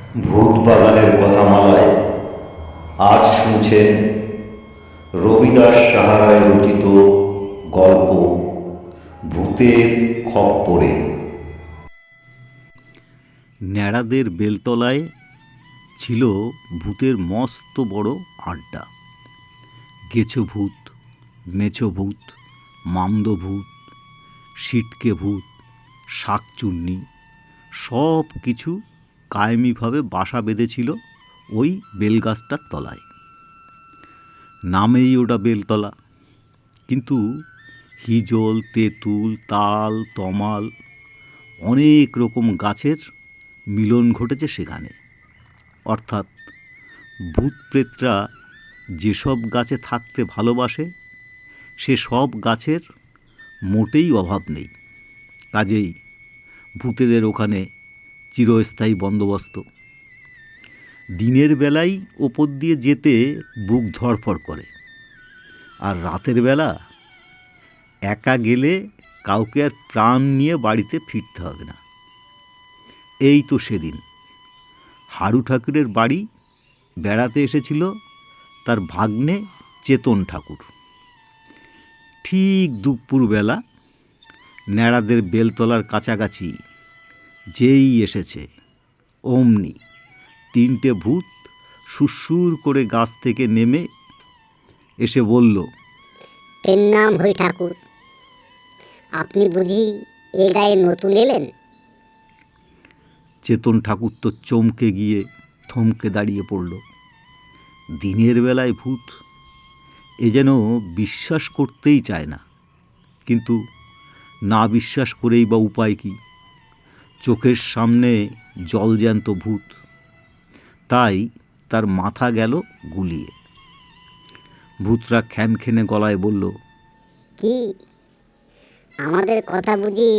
ভূত বাগানের কথামালায় আজ শুনছেন রবিদাস সাহারায় রচিত গল্প ভূতের খপ্পরে। ন্যাড়াদের বেলতলায় ছিল ভূতের মস্ত বড় আড্ডা। গেছো ভূত, মেছো ভূত, মামদ ভূত, সিটকে ভূত, শাকচুন্নি সব কিছু কায়েমিভাবে বাসা বেঁধেছিল ওই বেলগাছটার তলায়। নামেই ওটা বেলতলা, কিন্তু হিজল, তেঁতুল, তাল, তমাল অনেক রকম গাছের মিলন ঘটেছে সেখানে। অর্থাৎ ভূত প্রেতরা যেসব গাছে থাকতে ভালোবাসে সে সব গাছের মোটেই অভাব নেই। কাজেই ভূতেদের ওখানে চিরস্থায়ী বন্দোবস্ত। দিনের বেলায় ওপর দিয়ে যেতে বুক ধড়ফড় করে, আর রাতের বেলা একা গেলে কাউকে আর প্রাণ নিয়ে বাড়িতে ফিরতে হবে না। এই তো সেদিন হারু ঠাকুরের বাড়ি বেড়াতে এসেছিল তার ভাগ্নে চেতন ঠাকুর। ঠিক দুপুরবেলা ন্যাড়াদের বেলতলার কাছাকাছি যেই এসেছে অমনি তিনটে ভূত সুরসুর করে গাছ থেকে নেমে এসে বলল, এর নাম হই ঠাকুর, আপনি বুঝি এ গায়ে নতুন এলেন? চেতন ঠাকুর তো চমকে গিয়ে থমকে দাঁড়িয়ে পড়ল। দিনের বেলায় ভূত, এ যেন বিশ্বাস করতেই চায় না। কিন্তু না বিশ্বাস করেই বা উপায় কি? চোখের সামনে জলজ্যান্ত ভূত, তাই তার মাথা গেল গুলিয়ে। ভূতরা খ্যানখ্যানে গলায় বলল, কি আমাদের কথা বুঝি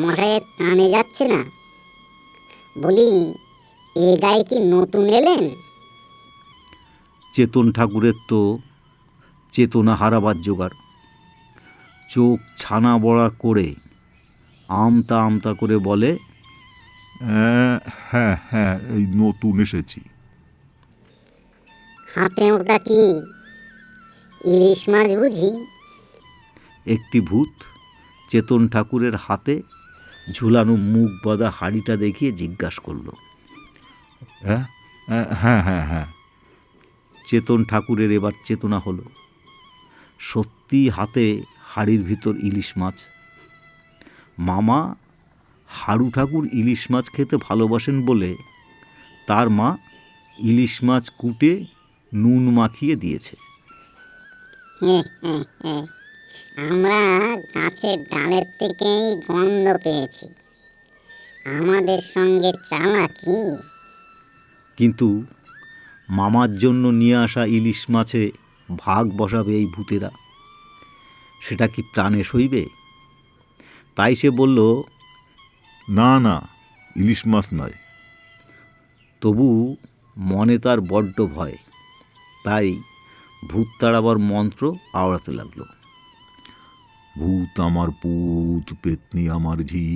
মশাইয়ের কানে যাচ্ছে না? বলি, এ গায়ে কি নতুন এলেন? চেতন ঠাকুরের তো চেতনা হারাবার জোগাড়। চোখ ছানা বড়া করে আমতা আমতা করে বলে, হ্যাঁ হ্যাঁ, এই নতুন এসেছি। হাতে ওটা কি ইলিশ মাছ বুঝি? একটি ভূত চেতন ঠাকুরের হাতে ঝুলানো মুখ বাঁধা হাঁড়িটা দেখিয়ে জিজ্ঞাসা করল। হ্যাঁ হ্যাঁ হ্যাঁ হ্যাঁ। চেতন ঠাকুরের এবার চেতনা হলো। সত্যি হাতে হাঁড়ির ভিতর ইলিশ মাছ। মামা হারু ঠাকুর ইলিশ মাছ খেতে ভালোবাসেন বলে তার মা ইলিশ মাছ কুটে নুন মাখিয়ে দিয়েছে। আমরা গাছের ডালের থেকেই গন্ধ পেয়েছি, আমাদের সঙ্গে চালাকি। কিন্তু মামার জন্য নিয়ে আসা ইলিশ মাছে ভাগ বসাবে এই ভূতেরা, সেটা কি প্রাণে সইবে? তাই সে বলল, না না, ইলিশ মাছ নয়। তবু মনে তার বড্ড ভয়, তাই ভূত তাড়াবার মন্ত্র আওড়াতে লাগলো। ভূত আমার পুত, পেতনি আমার ঝি।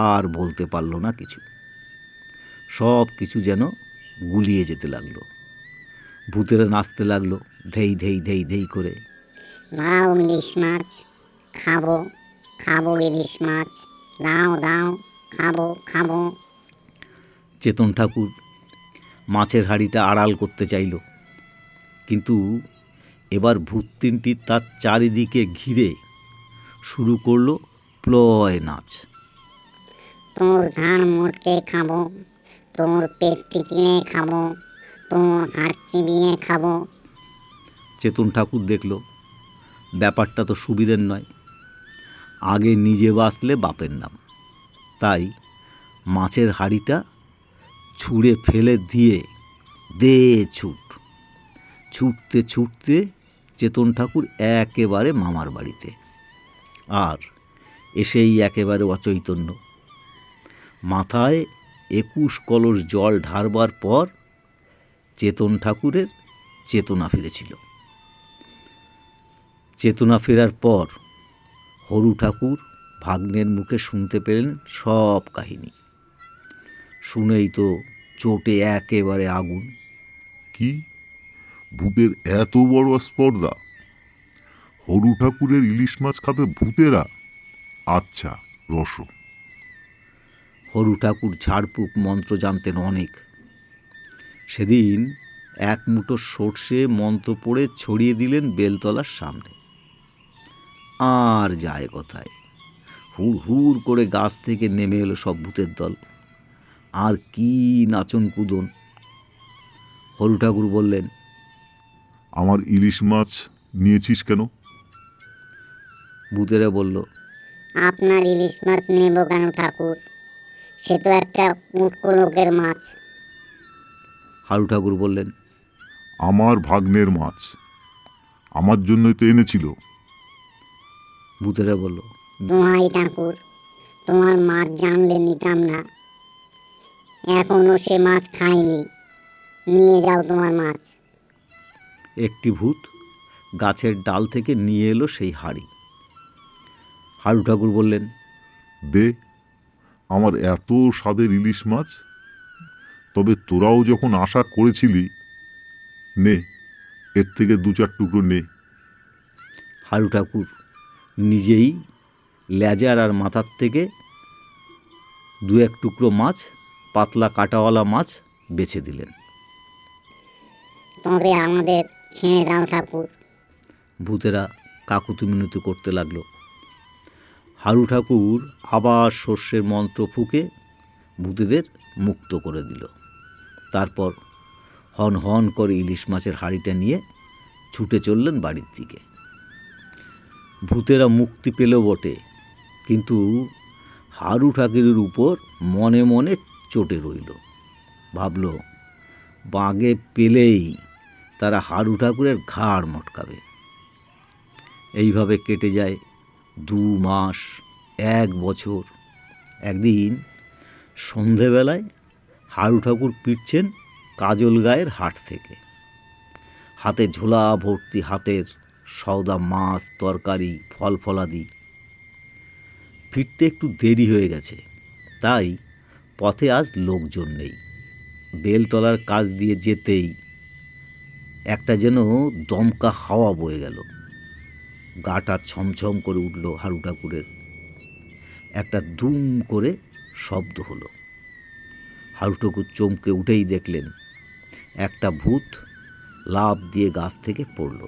আর বলতে পারল না কিছু। সব কিছু যেন গুলিয়ে যেতে লাগলো। ভূতেরা নাচতে লাগলো ধেই ধেই ধেই ধেই করে। দাও ইলিশ মাছ, খাবো খাবো ইলিশ মাছ, দাও দাও, খাবো খাবো। চেতন ঠাকুর মাছের হাঁড়িটা আড়াল করতে চাইল, কিন্তু এবার ভূত তিনটি তার চারিদিকে ঘিরে শুরু করলো প্লয় নাচ। তোর ঘাড় মোটকে খাবো, তোর পেট টিকিয়ে খাবো, তোর হাড় চিবিয়ে খাবো। চেতন ঠাকুর দেখল ব্যাপারটা তো সুবিধের নয়। আগে নিজে বাঁচলে বাপের নাম। তাই মাছের হাঁড়িটা ছুঁড়ে ফেলে দিয়ে দে ছুট। ছুটতে ছুটতে চেতন ঠাকুর একেবারে মামার বাড়িতে, আর এসেই একেবারে অচৈতন্য। মাথায় 21 কলস জল ঢালবার পর চেতন ঠাকুরের চেতনা ফিরেছিল। চেতনা ফেরার পর হরু ঠাকুর ভাগ্নের মুখে শুনতে পেলেন সব কাহিনী। শুনেই তো চোটে একেবারে আগুন। কি, ভূতের এত বড় স্পর্ধা? হরু ঠাকুরের ইলিশ মাছ খাবে ভূতেরা? আচ্ছা, রসো। হরু ঠাকুর ঝাড়ফুঁক মন্ত্র জানতেন অনেক। সেদিন এক মুঠো সর্ষে মন্ত্র পড়ে ছড়িয়ে দিলেন বেলতলার সামনে। আর যায় কোথায়, হুড় হুড় করে গাছ থেকে নেমে এলো সব ভূতের দল। আর কি নাচন কুদন! হরু ঠাকুর বললেন, আমার ইলিশ মাছ নিয়েছিস কেন? ভূতেরা বলল, আপনার ইলিশ মাছ নেব কেন ঠাকুর? সে তো একটা উটকো লোকের মাছ। হারু ঠাকুর বললেন, আমার ভাগ্নের মাছ, আমার জন্যই তো এনেছিল। ভূতেরা বলল, দোহাই ঠাকুর, তোমার মাছ জানলে নিতাম না। এখনো সে মাছ খায়নি, নিয়ে যাও তোমার মাছ। একটি ভূত গাছের ডাল থেকে নিয়ে এলো সেই হাঁড়ি। হারু ঠাকুর বললেন, দে আমার এত স্বাদের ইলিশ মাছ। তবে তোরাও যখন আশা করেছিলি, নে, এর থেকে 2-4 টুকরো নে। হারু ঠাকুর নিজেই লেজার আর মাথার থেকে 2-1 টুকরো মাছ, পাতলা কাঁটাওয়ালা মাছ বেছে দিলেন। তবে আমাদের ছেড়ে দাও ঠাকুর। ভূতেরা কাকুতি মিনতি করতে লাগলো। হারু ঠাকুর আবার সর্ষের মন্ত্র ফুঁকে ভূতেদের মুক্ত করে দিল। তারপর হন হন করে ইলিশ মাছের হাঁড়িটা নিয়ে ছুটে চললেন বাড়ির দিকে। ভূতেরা মুক্তি পেল বটে, কিন্তু হারু ঠাকুরের উপর মনে মনে চটে রইল। ভাবল, বাগে পেলেই তারা হারু ঠাকুরের ঘাড় মটকাবে। এইভাবে কেটে যায় 2 মাস, 1 বছর। একদিন সন্ধেবেলায় হারু ঠাকুর ফিরছেন কাজল গায়ের হাট থেকে। হাতে ঝোলা ভর্তি হাতের সওদা, মাছ, তরকারি, ফল ফলাদি। ফিরতে একটু দেরি হয়ে গেছে, তাই পথে আজ লোকজন নেই। বেলতলার কাছ দিয়ে যেতেই একটা যেন দমকা হাওয়া বয়ে গেল। গাটা ছমছম করে উঠল হারু ঠাকুরের। একটা দুম করে শব্দ হলো। হারু ঠাকুর চমকে উঠেই দেখলেন একটা ভূত লাফ দিয়ে গাছ থেকে পড়ল।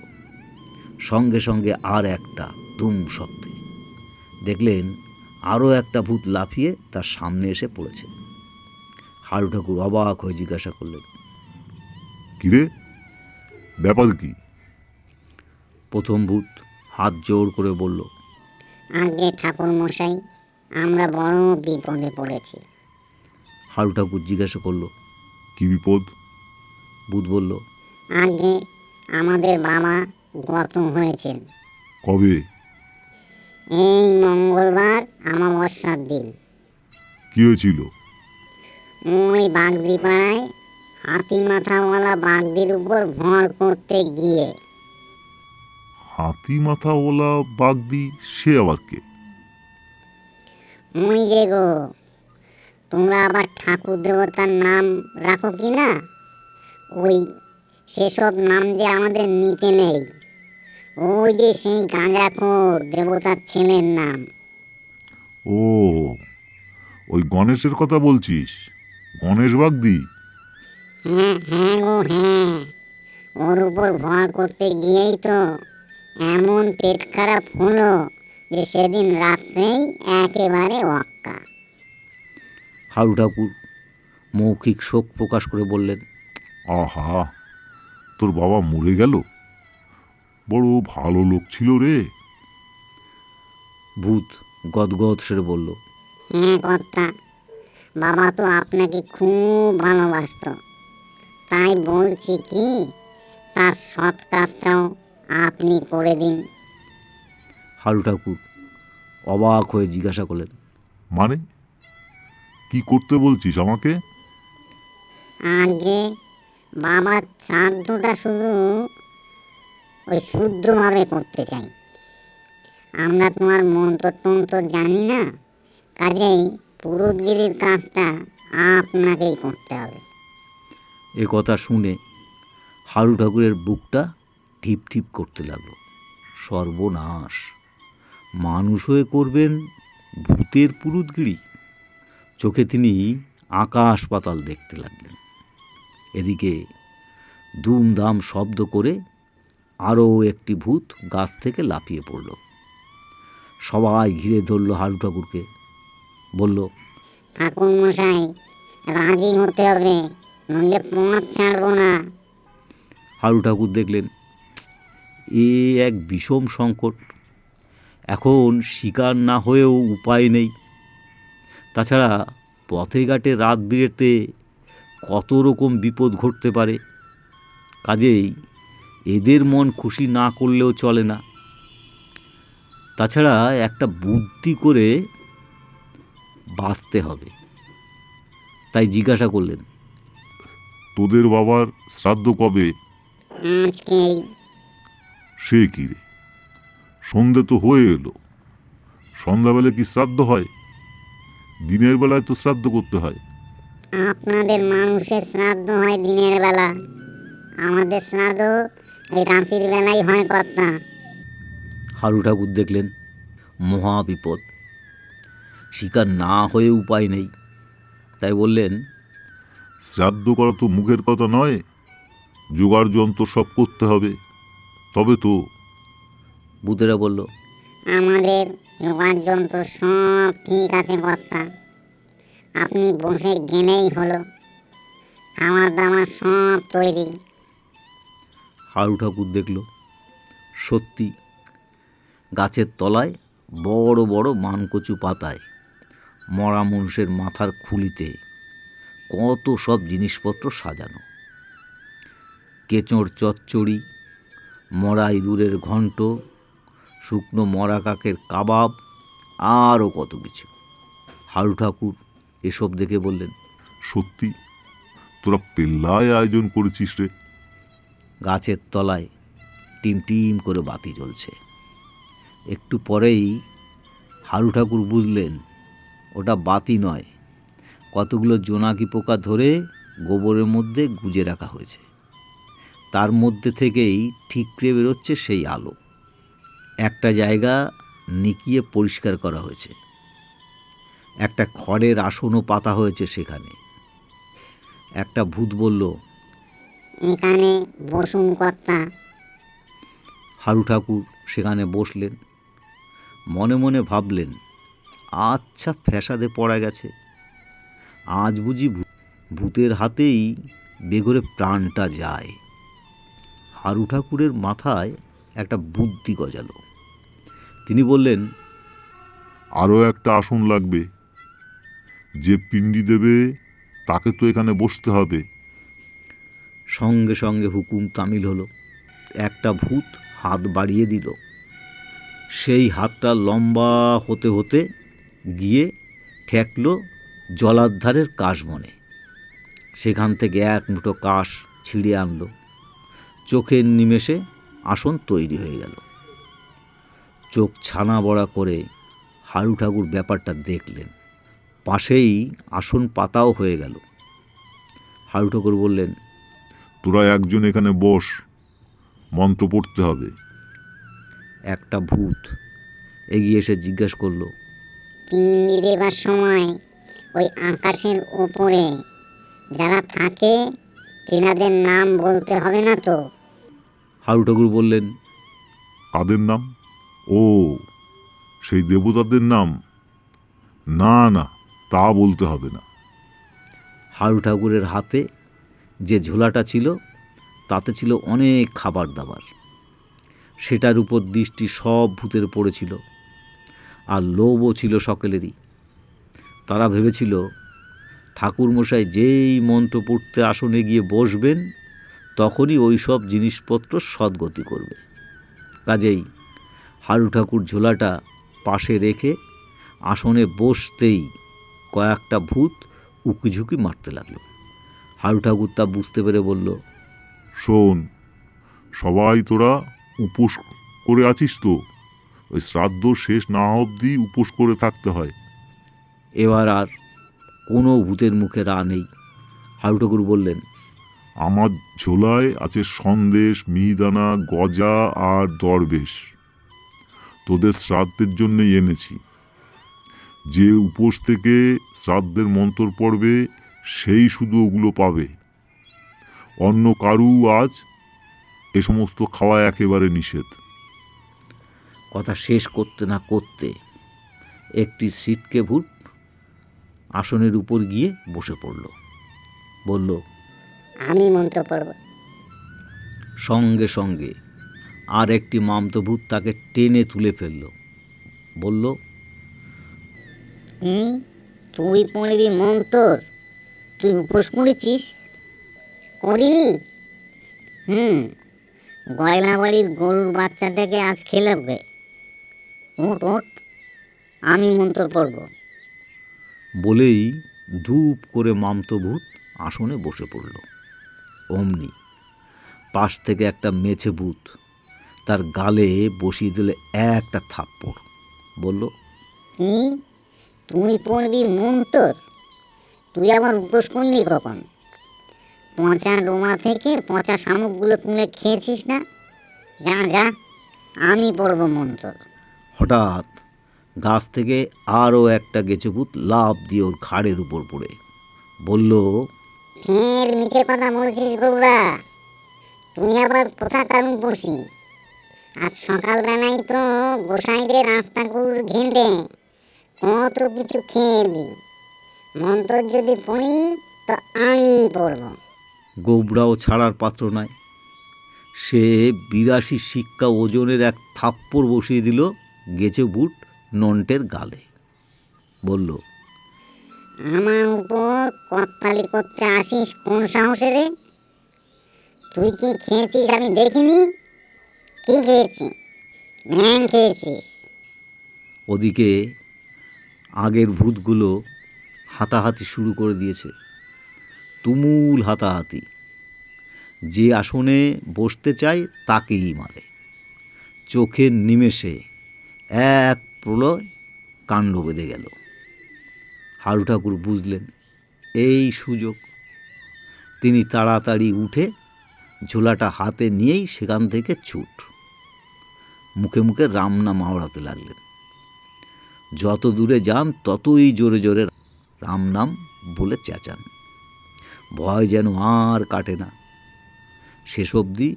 সঙ্গে সঙ্গে আর একটা দুম শব্দে দেখলেন আরও একটা ভূত লাফিয়ে তার সামনে এসে পড়েছে। হারু ঠাকুর অবাক হয়ে জিজ্ঞাসা করলেন, কিরে, ব্যাপার কি? প্রথম ভূত হাত জোড় করে বলল, আগে ঠাকুর মশাই, আমরা বড় বিপদে পড়েছি। হারু ঠাকুর জিজ্ঞাসা করল, কি বিপদ? ভূত বলল, আগে আমাদের বাবা গত হয়েছেন কবে? এই মঙ্গলবার অমাবস্যার দিন। কি হয়েছিল? ওই বাগদি পাড়ায় হাতি মাথাওয়ালা বাগদির উপর ভর করতে গিয়ে। হাতি মাথাওয়ালা বাগদি, সে আবার কে? ওই যে গো, তোমরা আবার ঠাকুর দেবতার নাম রাখো কি না? ওই সেসব নাম যে আমাদের নিতে নেই। ওই যে সেই গাঁজাখোর দেবতার ছেলের নাম। ও, ওই গণেশের কথা বলছিস? গণেশ বাগদি? হ্যাঁ হ্যাঁ গো হ্যাঁ, ওর উপর ভর করতে গিয়েই তো এমন পেট খারাপ হলো যে সেদিন রাত্রেই একেবারে অক্কা। হারু ঠাকুর মৌখিক শোক প্রকাশ করে বললেন, আহা, তোর বাবা মরে গেল? বড় ভালো লোক ছিল রে। ভূত গদগদ সেরে বলল, হ্যাঁ কর্তা, বাবা তো আপনাকে খুব ভালোবাসতো। তাই বলছি কি, তার সৎ কাজটাও আপনি করে দিন। হারু ঠাকুর অবাক হয়ে জিজ্ঞাসা করলেন, মানে কি করতে বলছিস আমাকে? আগে বাবার শ্রাদ্ধটা শুধু ওই শুদ্ধভাবে করতে চাই। আমরা তোমার মন্ত্র টন্ত্র জানি না, কাজেই পুরোহিতগিরির কাজটা আপনাকেই করতে হবে। এ কথা শুনে হারু ঠাকুরের বুকটা ঠিপ ঠিপ করতে লাগলো। সর্বনাশ! মানুষ হয়ে করবেন ভূতের পুরুতগিরি। চোখে তিনি আকাশ পাতাল দেখতে লাগলেন। এদিকে দুমদাম শব্দ করে আরও একটি ভূত গাছ থেকে লাফিয়ে পড়ল। সবাই ঘিরে ধরল হারু ঠাকুরকে। বলল, ঠাকুর মশাই, রাজি হতে হবে, নইলে পথ ছাড়বো না। হারু ঠাকুর দেখলেন এ এক বিষম সংকট। এখন শিকার না হয়েও উপায় নেই। তাছাড়া পথে ঘাটে রাত বিরেতে কত রকম বিপদ ঘটতে পারে। কাজেই এদের মন খুশি না করলেও চলে না। তাছাড়া একটা বুদ্ধি করে বাঁচতে হবে। তাই জিজ্ঞাসা করলেন, তোদের বাবার শ্রাদ্ধ কবে? আজকেই। সে কি রে, সন্ধে তো হয়ে এলো। সন্ধ্যাবেলা কি শ্রাদ্ধ হয়? দিনের বেলায় তো শ্রাদ্ধ করতে হয়। আপনাদের মানুষের শ্রাদ্ধ হয় দিনের বেলা, আমাদের শ্রাদ্ধ এই রাত্রির বেলায় হয় কর্তা। হারু ঠাকুর দেখলেন মহা বিপদ। শিকার না হয়ে উপায় নেই। তাই বললেন, শ্রাদ্ধ করা তো মুখের কথা নয়, জোগাড় যন্ত্র সব করতে হবে, তবে তো। ভূতেরা বলল, আমাদের যোগার যন্ত্র সব ঠিক আছে কর্তা, আপনি বসে গেলেই হলো, খাবার দাবার সব তৈরি। হারু ঠাকুর দেখল সত্যি গাছের তলায় বড় বড় মানকচু পাতায় মরা মানুষের মাথার খুলিতে কত সব জিনিসপত্র সাজানো। কেঁচোড় চচ্চড়ি, মরা ইঁদুরের ঘণ্ট, শুকনো মরা কাকের কাবাব, আরও কত কিছু। হারু ঠাকুর এসব দেখে বললেন, সত্যি তোরা পেল্লায় আয়োজন করেছিস রে। গাছের তলায় টিম টিম করে বাতি জ্বলছে। একটু পরেই হারু ঠাকুর বুঝলেন ওটা বাতি নয়, কতগুলো জোনাকি পোকা ধরে গোবরের মধ্যে গুজে রাখা হয়েছে। তার মধ্যে থেকেই ঠিকরে বেরোচ্ছে সেই আলো। একটা জায়গা নিকিয়ে পরিষ্কার করা হয়েছে। একটা খড়ের আসনও পাতা হয়েছে সেখানে। একটা ভূত বলল, এখানে বসুন কর্তা। হারু ঠাকুর সেখানে বসলেন। মনে মনে ভাবলেন, আচ্ছা ফ্যাসাদে পড়া গেছে। আজ বুঝি ভূতের হাতেই বেঘরে প্রাণটা যায়। হারু ঠাকুরের মাথায় একটা বুদ্ধি গজালো। তিনি বললেন, আরও একটা আসন লাগবে। যে পিণ্ডি দেবে তাকে তো এখানে বসতে হবে। সঙ্গে সঙ্গে হুকুম তামিল হলো। একটা ভূত হাত বাড়িয়ে দিল। সেই হাতটা লম্বা হতে হতে গিয়ে ঠেকল জলার ধারের কাশবনে। সেখান থেকে এক মুঠো কাশ ছিঁড়ে আনলো। চোখের নিমেষে আসন তৈরি হয়ে গেল। চোখ ছানা বড়া করে হারু ঠাকুর ব্যাপারটা দেখলেন। পাশেই আসন পাতাও হয়ে গেল। হারু ঠাকুর বললেন, তোরা একজন এখানে বস, মন্ত্র পড়তে হবে। একটা ভূত এগিয়ে এসে জিজ্ঞেস করলো, পিণ্ডি দেবার সময় ওই আকাশের ওপরে যারা থাকে তেনাদের নাম বলতে হবে না তো? হারু ঠাকুর বললেন, কাদের নাম? ও, সেই দেবতাদের নাম? না না, তা বলতে হবে না। হারু ঠাকুরের হাতে যে ঝোলাটা ছিল তাতে ছিল অনেক খাবার দাবার। সেটার উপর দৃষ্টি সব ভূতের পড়েছিল, আর লোভও ছিল সকলেরই। তারা ভেবেছিল ঠাকুরমশাই যেই মন্ত্র পড়তে আসনে গিয়ে বসবেন তখনই ওই সব জিনিসপত্র সদ্গতি করবে। কাজেই হারু ঠাকুর ঝোলাটা পাশে রেখে আসনে বসতেই কয়েকটা ভূত উকিঝুঁকি মারতে লাগলো। হারু ঠাকুর তা বুঝতে পেরে বলল, শোন, সবাই তোরা উপোস করে আছিস তো? ওই শ্রাদ্ধ শেষ না অবধি উপোস করে থাকতে হয়। এবার আর কোনো ভূতের মুখে রা নেই। হারু ঠাকুর বললেন, আমার ঝোলায় আছে সন্দেশ, মিহিদানা, গজা আর দরবেশ। তোদের শ্রাদ্ধের জন্যই এনেছি। যে উপোস থেকে শ্রাদ্ধের মন্ত্র পড়বে সেই শুধু ওগুলো পাবে। অন্য কারু আজ এ সমস্ত খাওয়া একেবারে নিষেধ। কথা শেষ করতে না করতে একটি সিটকে ভূত আসনের উপর গিয়ে বসে পড়ল। বলল, আমি মন্ত্র পড়ব। সঙ্গে সঙ্গে আর একটি মামতভূত তাকে টেনে তুলে ফেলল। বলল, তুই পড়বি মন্ত্র? তুই উপোস করেছিস? করিনি? গয়লা বাড়ির গরুর বাচ্চাটাকে আজ খেলাবে। ওঠ ওঠ, আমি মন্ত্র পড়ব। বলেই ধূপ করে মামতভূত আসনে বসে পড়ল। অমনি পাশ থেকে একটা মেছে ভূত তার গালে বসিয়ে দিলে একটা থাপ্পড়। বলল, তুই পড়বি মন্ত্র? তুই আবার উপোস করলি কখন? পচা ডোমা থেকে পচা শামুকগুলো তুলে খেয়েছিস না? যা যা, আমি পড়ব মন্ত্র। হঠাৎ গাছ থেকে আরও একটা গেছে ভূত লাফ দিয়ে ওর ঘাড়ের উপর পড়ে বলল, ফের মিছে কথা বলছিস গৌরা। তুই আবার কোথাকার বসি? আজ সকালবেলায় তো গোসাইদের রাস্তা গরুর ঘেঁটে কত কিছু খেয়ে দি। মন্ত্র যদি পড়ি তো আমি পড়ব। গোবরাও ছাড়ার পাত্র নয়। সে 82 শিক্কা ওজনের এক থাপ্পড় বসিয়ে দিল গেছে ভূত নন্টের গালে। বলল, আমার উপর কর্তালি করতে আসিস কোন সাহসে রে? তুই কি খেয়েছিস আমি দেখিনি? কি খেয়েছি? ম্যাং খেয়েছিস। ওদিকে আগের ভূতগুলো হাতাহাতি শুরু করে দিয়েছে। তুমুল হাতাহাতি। যে আসনে বসতে চায় তাকেই মারে। চোখের নিমেষে এক প্রলয় কাণ্ড বেঁধে গেল। হারু ঠাকুর বুঝলেন এই সুযোগ। তিনি তাড়াতাড়ি উঠে ঝোলাটা হাতে নিয়েই সেখান থেকে ছুট। মুখে মুখে রাম নাম আওড়াতে লাগলেন। যত দূরে যান ততই জোরে জোরে রাম নাম বলে চেঁচান। ভয় যেন আর কাটে না। শেষ অবধি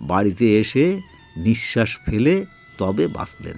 বাড়িতে এসে নিঃশ্বাস ফেলে তবে বাঁচলেন।